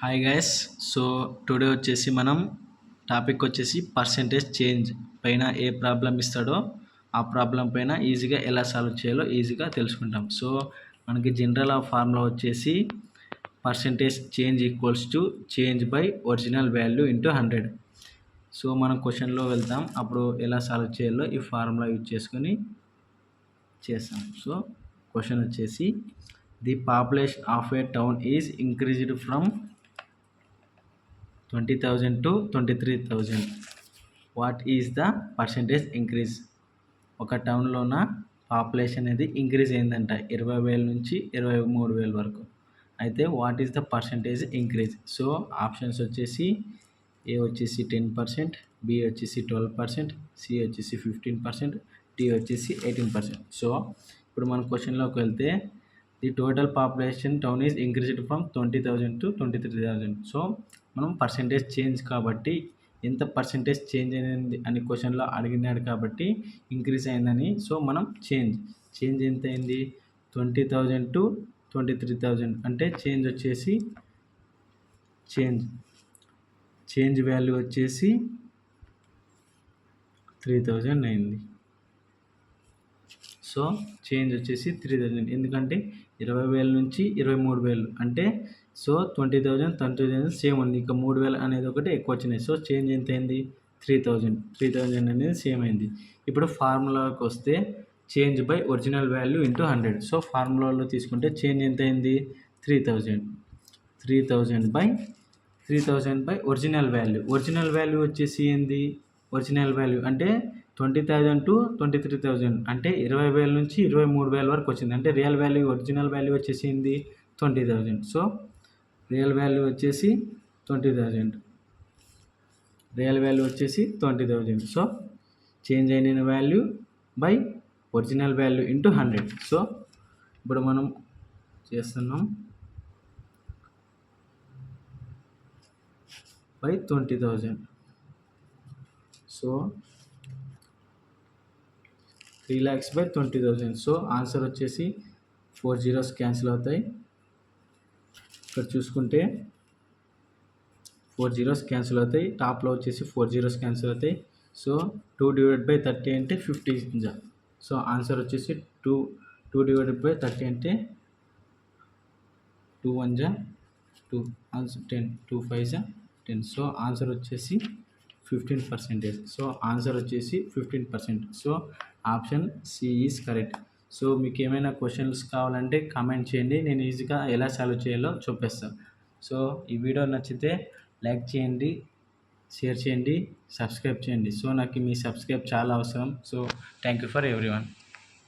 Hi guys. So today వచ్చేసి మనం topic వచ్చేసి పర్సెంటేజ్ చేంజ్ పైన ఏ ప్రాబ్లం ఇస్తాడో ఆ ప్రాబ్లం పైన ఈజీగా ఎలా సాల్వ్ చేయాలో ఈజీగా తెలుసుకుంటాం. సో మనకి జనరల్ ఫార్ములా వచ్చేసి percentage change equals to change by original value into 100. So మనం క్వశ్చన్లో వెళ్తాం, అప్పుడు ఎలా సాల్వ్ చేయాలో ఈ ఫార్ములా యూజ్ చేసుకొని చేస్తాం. సో క్వశ్చన్ వచ్చేసి the population of A town is increased from 20,000 to 23,000. What is the percentage increase? ఒక టౌన్లోన పాపులేషన్ అనేది ఇంక్రీజ్ అయిందంట 20,000 నుంచి 23,000 వరకు. అయితే what is the percentage increase? So options వచ్చేసి ఏ వచ్చేసి 10%, బి వచ్చేసి 12%, సి వచ్చేసి 15%, డి వచ్చేసి 18%. సో ఇప్పుడు మన క్వశ్చన్లోకి వెళ్తే the total population town is increased from 20,000 to 23,000. So మనం పర్సెంటేజ్ చేంజ్ కాబట్టి ఎంత పర్సెంటేజ్ చేంజ్ అయింది అని క్వశ్చన్లో అడిగినాడు కాబట్టి ఇంక్రీజ్ అయిందని. సో మనం చేంజ్ ఎంత అయింది? 20,000 to 23,000 అంటే చేంజ్ వచ్చేసి చేంజ్ వాల్యూ వచ్చేసి 3,000 అయింది. సో చేంజ్ వచ్చేసి 3,000 ఎందుకంటే 20,000 నుంచి 23,000 అంటే సో 20,000 20,000 సేమ్ ఉంది, ఇంకా 3,000 అనేది ఒకటి ఎక్కువ వచ్చినాయి. సో చేంజ్ ఎంత అయింది? 3,000 అనేది సేమ్ అయింది. ఇప్పుడు ఫార్ములాకి వస్తే change by original value into 100. So ఫార్ములాలో తీసుకుంటే చేంజ్ ఎంత అయింది? 3,000 బై ఒరిజినల్ వాల్యూ వచ్చేసి ఏంది? ఒరిజినల్ వాల్యూ అంటే 20,000 to 23,000 అంటే 20,000 నుంచి 23,000 వరకు వచ్చింది. అంటే ఒరిజినల్ వాల్యూ వచ్చేసి ఏంది? 20,000. సో రియల్ వాల్యూ వచ్చేసి 20,000. సో చేంజ్ అయిన value by original value into 100. So ఇప్పుడు మనం చేస్తున్నాం by 20,000. So 3 lakhs by 20,000. So answer వచ్చేసి 4 zeros క్యాన్సిల్ అవుతాయి. ఇక్కడ చూసుకుంటే 4 zeros క్యాన్సిల్ అవుతాయి, టాప్లో వచ్చేసి 4 zeros క్యాన్సిల్ అవుతాయి. సో 2/30 అంటే 50. సో ఆన్సర్ వచ్చేసి 2/30 అంటే 2 1 2, ఆన్సర్ 10, 2 5 10. సో ఆన్సర్ వచ్చేసి 15%. సో ఆన్సర్ వచ్చేసి 15%. So option C is correct. So మీకు ఏమైనా క్వశ్చన్స్ కావాలంటే కామెంట్ చేయండి, నేను ఈజీగా ఎలా సాల్వ్ చేయాలో చూపిస్తాను. సో ఈ వీడియో నచ్చితే లైక్ చేయండి, షేర్ చేయండి, సబ్స్క్రైబ్ చేయండి. సో నాకు మీ సబ్స్క్రైబ్ చాలా అవసరం. So thank you for everyone.